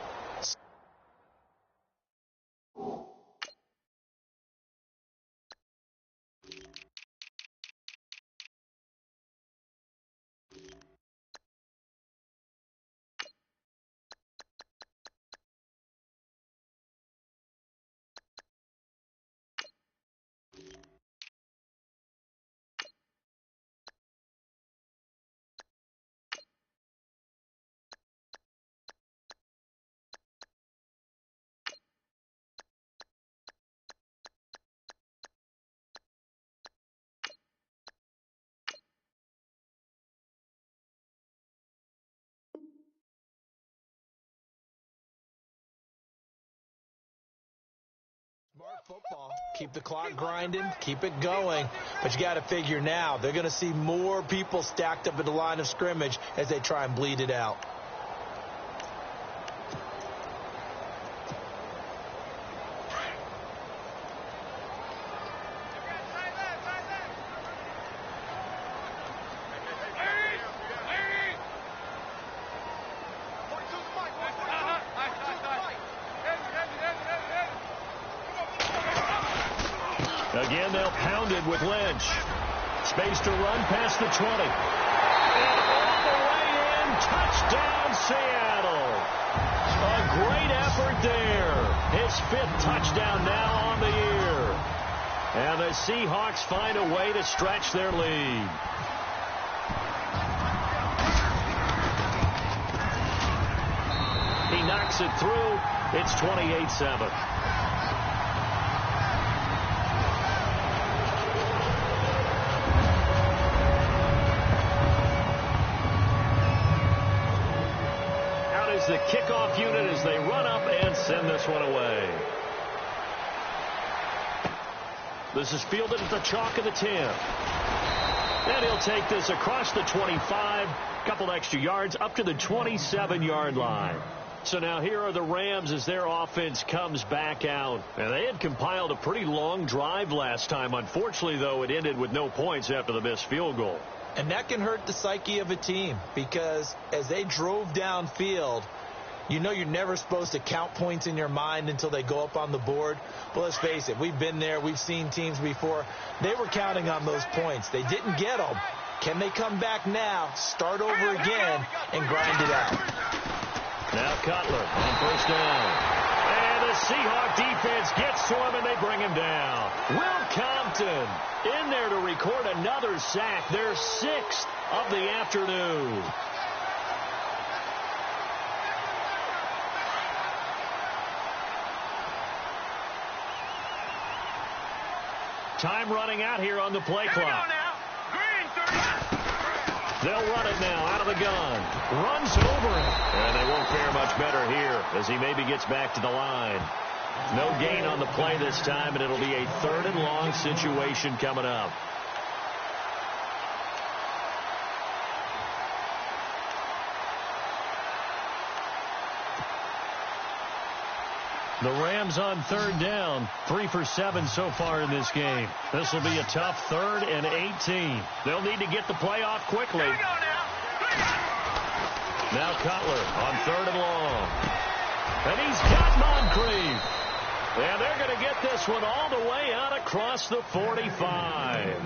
Smart football. Keep the clock grinding. Keep it going. But you got to figure now they're going to see more people stacked up at the line of scrimmage as they try and bleed it out. Again, they'll pound it with Lynch. Space to run past the 20. And all the way in. Touchdown, Seattle. A great effort there. His 5th touchdown now on the year. And the Seahawks find a way to stretch their lead. He knocks it through. It's 28-7. The kickoff unit as they run up and send this one away. This is fielded at the chalk of the 10. And he'll take this across the 25, couple extra yards up to the 27-yard line. So now here are the Rams as their offense comes back out. And they had compiled a pretty long drive last time. Unfortunately, though, it ended with no points after the missed field goal. And that can hurt the psyche of a team because as they drove downfield, you know you're never supposed to count points in your mind until they go up on the board. But let's face it, we've been there. We've seen teams before. They were counting on those points. They didn't get them. Can they come back now, start over again, and grind it out? Now Cutler on 1st down. And the Seahawk defense gets to him, and they bring him down. Will Compton in there to record another sack, their 6th of the afternoon. Time running out here on the play clock. They'll run it now out of the gun. Runs over it. And they won't fare much better here as he maybe gets back to the line. No gain on the play this time, and it'll be a 3rd and long situation coming up. The Rams on 3rd down, 3 for 7 so far in this game. This will be a tough 3rd and 18. They'll need to get the play off quickly. Now Cutler on 3rd and long. And he's got Moncrief. And they're going to get this one all the way out across the 45.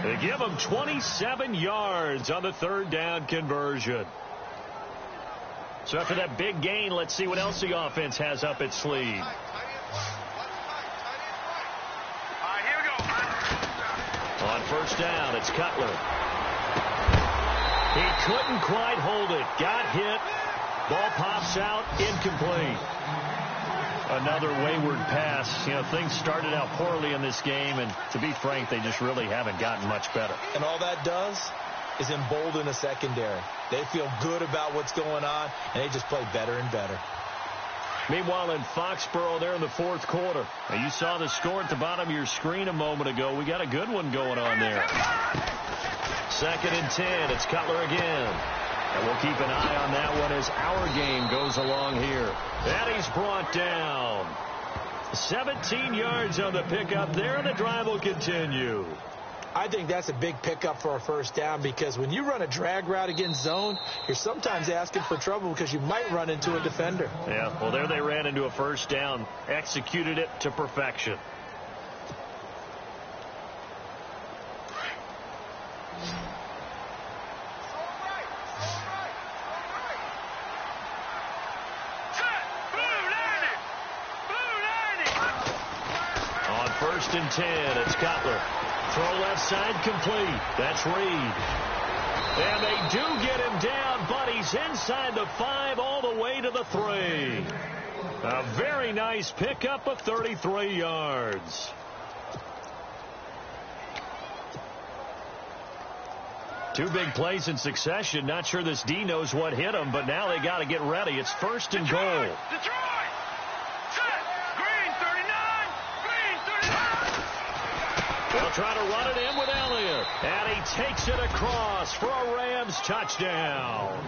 They give him 27 yards on the 3rd down conversion. So after that big gain, let's see what else the offense has up its sleeve. Here we go. On 1st down, it's Cutler. He couldn't quite hold it. Got hit. Ball pops out. Incomplete. Another wayward pass. You know, things started out poorly in this game, and to be frank, they just really haven't gotten much better. And all that does is embolden the secondary. They feel good about what's going on, and they just play better and better. Meanwhile, in Foxborough, there in the 4th quarter. Now, you saw the score at the bottom of your screen a moment ago. We got a good one going on there. 2nd and 10. It's Cutler again. And we'll keep an eye on that one as our game goes along here. And he's brought down. 17 yards on the pickup there, and the drive will continue. I think that's a big pickup for a 1st down, because when you run a drag route against zone, you're sometimes asking for trouble because you might run into a defender. Yeah, well, there they ran into a 1st down, executed it to perfection. On 1st and 10, it's Cutler. Throw left side complete. That's Reed. And they do get him down, but he's inside the 5 all the way to the 3. A very nice pickup of 33 yards. Two big plays in succession. Not sure this D knows what hit him, but now they got to get ready. It's 1st and goal. Detroit! Set! Green 39! Green 39! They'll try to run it in with Elliott. And he takes it across for a Rams touchdown.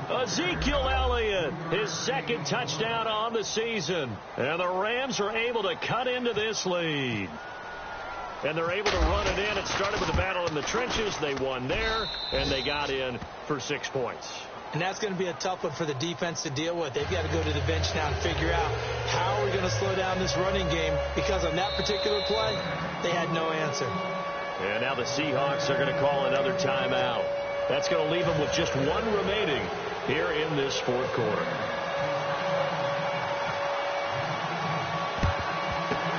Ezekiel Elliott, his 2nd touchdown on the season. And the Rams are able to cut into this lead. And they're able to run it in. It started with a battle in the trenches. They won there, and they got in for 6 points. And that's going to be a tough one for the defense to deal with. They've got to go to the bench now and figure out how are we going to slow down this running game, because on that particular play, they had no answer. And now the Seahawks are going to call another timeout. That's going to leave them with just 1 remaining here in this 4th quarter.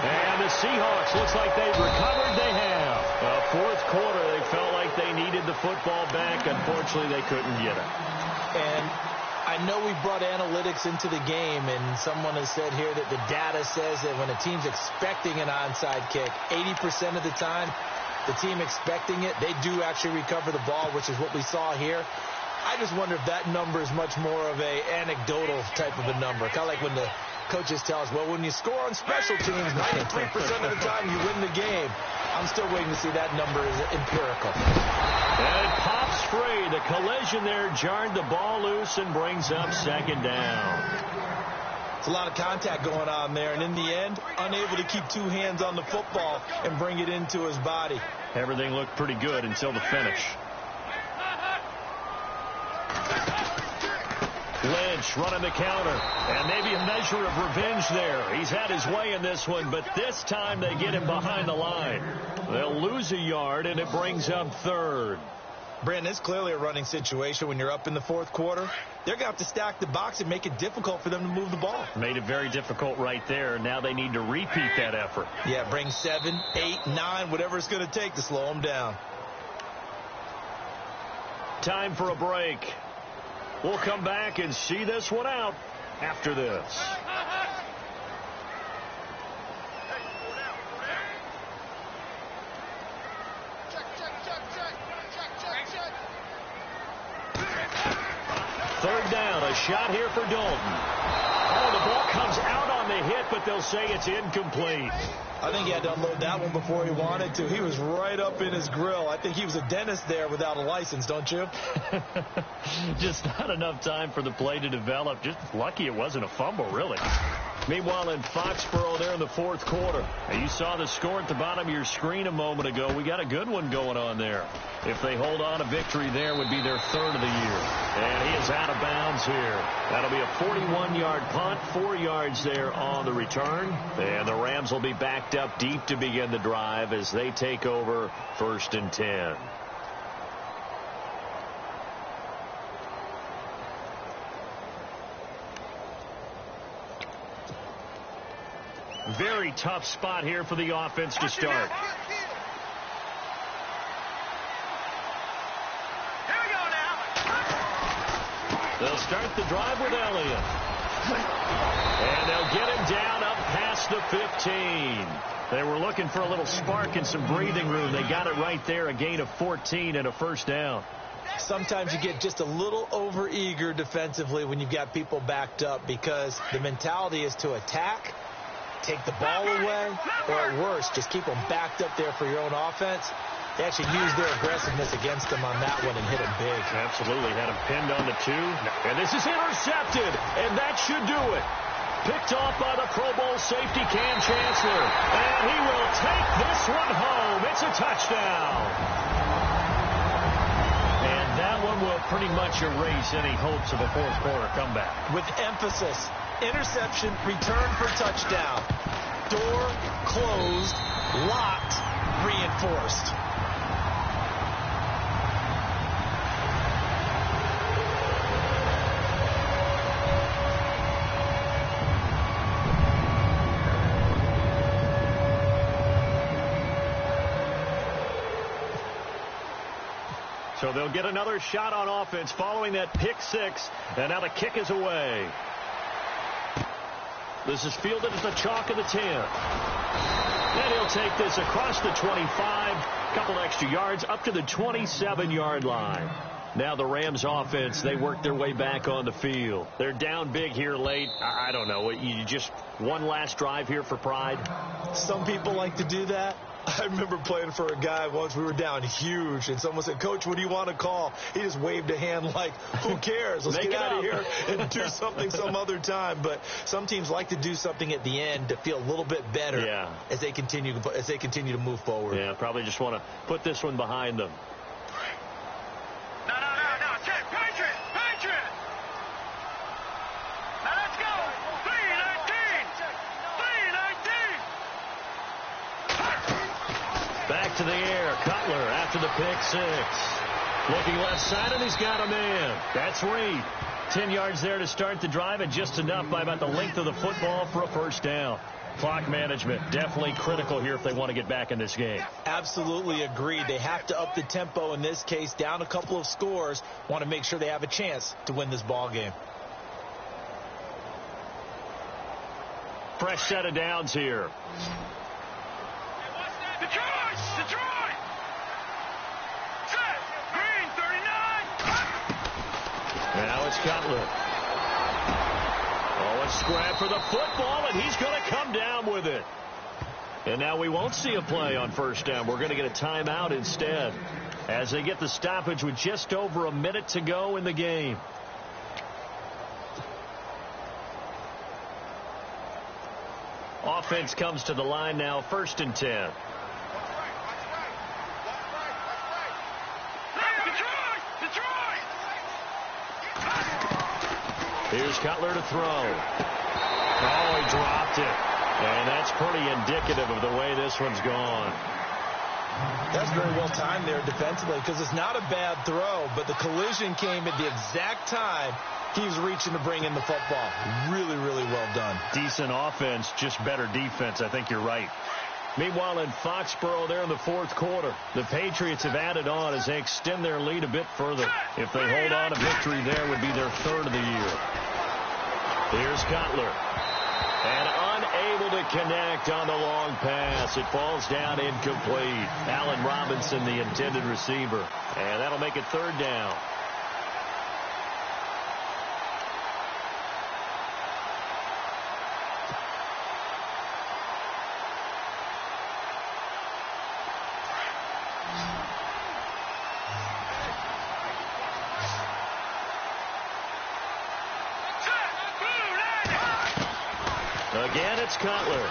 And the Seahawks, looks like they've recovered. They have. 4th quarter, they felt like they needed the football back. Unfortunately, they couldn't get it. And I know we brought analytics into the game, and someone has said here that the data says that when a team's expecting an onside kick, 80% of the time, the team expecting it, they do actually recover the ball, which is what we saw here. I just wonder if that number is much more of a anecdotal type of a number. Kind of like when the coaches tell us, well, when you score on special teams, 93% of the time you win the game. I'm still waiting to see that number is empirical. And it pops free. The collision there jarred the ball loose and brings up 2nd down. It's a lot of contact going on there, and in the end, unable to keep 2 hands on the football and bring it into his body. Everything looked pretty good until the finish. Lynch running the counter, and maybe a measure of revenge there. He's had his way in this one, but this time they get him behind the line. They'll lose a yard, and it brings up 3rd. Brandon, it's clearly a running situation when you're up in the 4th quarter. They're going to have to stack the box and make it difficult for them to move the ball. Made it very difficult right there. Now they need to repeat that effort. Yeah, bring 7, 8, 9, whatever it's going to take to slow them down. Time for a break. We'll come back and see this one out after this. Third down, a shot here for Dalton. Oh, the ball comes out on the hit, but they'll say it's incomplete. I think he had to unload that one before he wanted to. He was right up in his grill. I think he was a dentist there without a license, don't you? Just not enough time for the play to develop. Just lucky it wasn't a fumble, really. Meanwhile, in Foxborough, there in the fourth quarter. Now, you saw the score at the bottom of your screen a moment ago. We got a good one going on there. If they hold on, a victory there would be their third of the year. And he is out of bounds here. That'll be a 41-yard punt, 4 yards there on the return. And the Rams will be backed up deep to begin the drive as they take over 1st and 10. Very tough spot here for the offense to start. Here we go now. They'll start the drive with Elliott. And they'll get him down up past the 15. They were looking for a little spark and some breathing room. They got it right there, a gain of 14 and a first down. Sometimes you get just a little over-eager defensively when you've got people backed up because the mentality is to attack, take the ball away, or at worst, just keep them backed up there for your own offense. They actually used their aggressiveness against them on that one and hit him big. Absolutely. Had him pinned on the 2. And this is intercepted, and that should do it. Picked off by the Pro Bowl safety Cam Chancellor. And he will take this one home. It's a touchdown. And that one will pretty much erase any hopes of a fourth quarter comeback. With emphasis, interception, return for touchdown. Door closed, locked, reinforced. So they'll get another shot on offense following that pick 6. And now the kick is away. This is fielded at the chalk of the 10. And he'll take this across the 25. Couple extra yards up to the 27-yard line. Now the Rams offense, they work their way back on the field. They're down big here late. I don't know. You just one last drive here for pride? Some people like to do that. I remember playing for a guy once. We were down huge, and someone said, "Coach, what do you want to call?" He just waved a hand like, who cares? Let's get out of here and do something some other time. But some teams like to do something at the end to feel a little bit better as they continue to move forward. Yeah, probably just want to put this one behind them. No. Patriot. Now let's go. 3-19. Back to the air. Cutler after the pick 6. Looking left side, and he's got a man. That's Reed. 10 yards there to start the drive, and just enough by about the length of the football for a first down. Clock management definitely critical here if they want to get back in this game. Absolutely agreed. They have to up the tempo in this case, down a couple of scores. Want to make sure they have a chance to win this ball game. Fresh set of downs here. Detroit! Set! Green, 39! Now it's Cutler. Oh, a scrap for the football, and he's going to come down with it. And now we won't see a play on first down. We're going to get a timeout instead as they get the stoppage with just over a minute to go in the game. Offense comes to the line now, 1st and 10. Here's Cutler to throw. Oh, he dropped it. And that's pretty indicative of the way this one's gone. That's very well timed there defensively because it's not a bad throw, but the collision came at the exact time he was reaching to bring in the football. Really, really well done. Decent offense, just better defense. I think you're right. Meanwhile, in Foxborough, there in the fourth quarter, the Patriots have added on as they extend their lead a bit further. If they hold on, a victory there would be their third of the year. Here's Cutler. And unable to connect on the long pass. It falls down incomplete. Allen Robinson, the intended receiver. And that'll make it third down. Again, it's Cutler.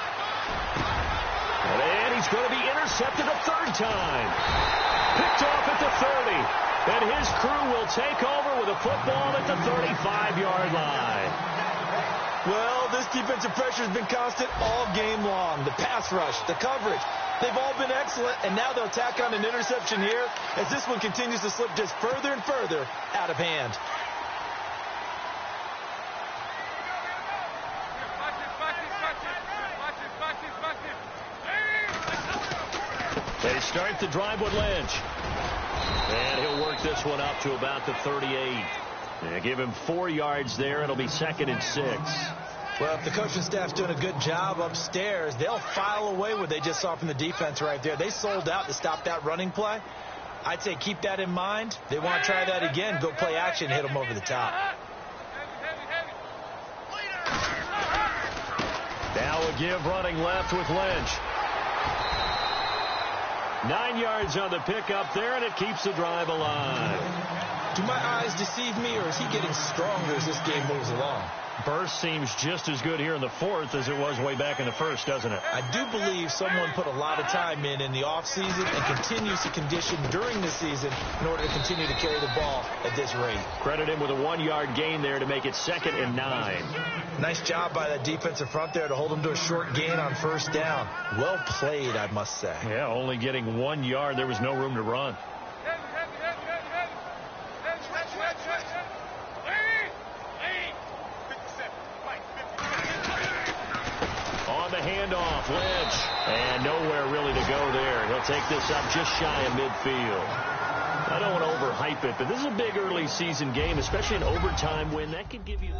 And he's going to be intercepted a third time. Picked off at the 30. And his crew will take over with a football at the 35-yard line. Well, this defensive pressure has been constant all game long. The pass rush, the coverage, they've all been excellent, and now they'll tack on an interception here as this one continues to slip just further and further out of hand. They start the drive with Lynch. And he'll work this one up to about the 38. They give him 4 yards there. It'll be 2nd and 6. Well, if the coaching staff's doing a good job upstairs, they'll file away what they just saw from the defense right there. They sold out to stop that running play. I'd say keep that in mind. They want to try that again. Go play action, hit them over the top. Now a give running left with Lynch. 9 yards on the pickup there, and it keeps the drive alive. Do my eyes deceive me, or is he getting stronger as this game moves along? Burst seems just as good here in the 4th as it was way back in the 1st, doesn't it? I do believe someone put a lot of time in the offseason and continues to condition during the season in order to continue to carry the ball at this rate. Credit him with a 1-yard gain there to make it 2nd and 9. Nice job by that defensive front there to hold him to a short gain on first down. Well played, I must say. Yeah, only getting 1 yard. There was no room to run. On the handoff, Lynch. And nowhere really to go there. He'll take this up just shy of midfield. I don't want to overhype it, but this is a big early season game, especially an overtime win. That could give you...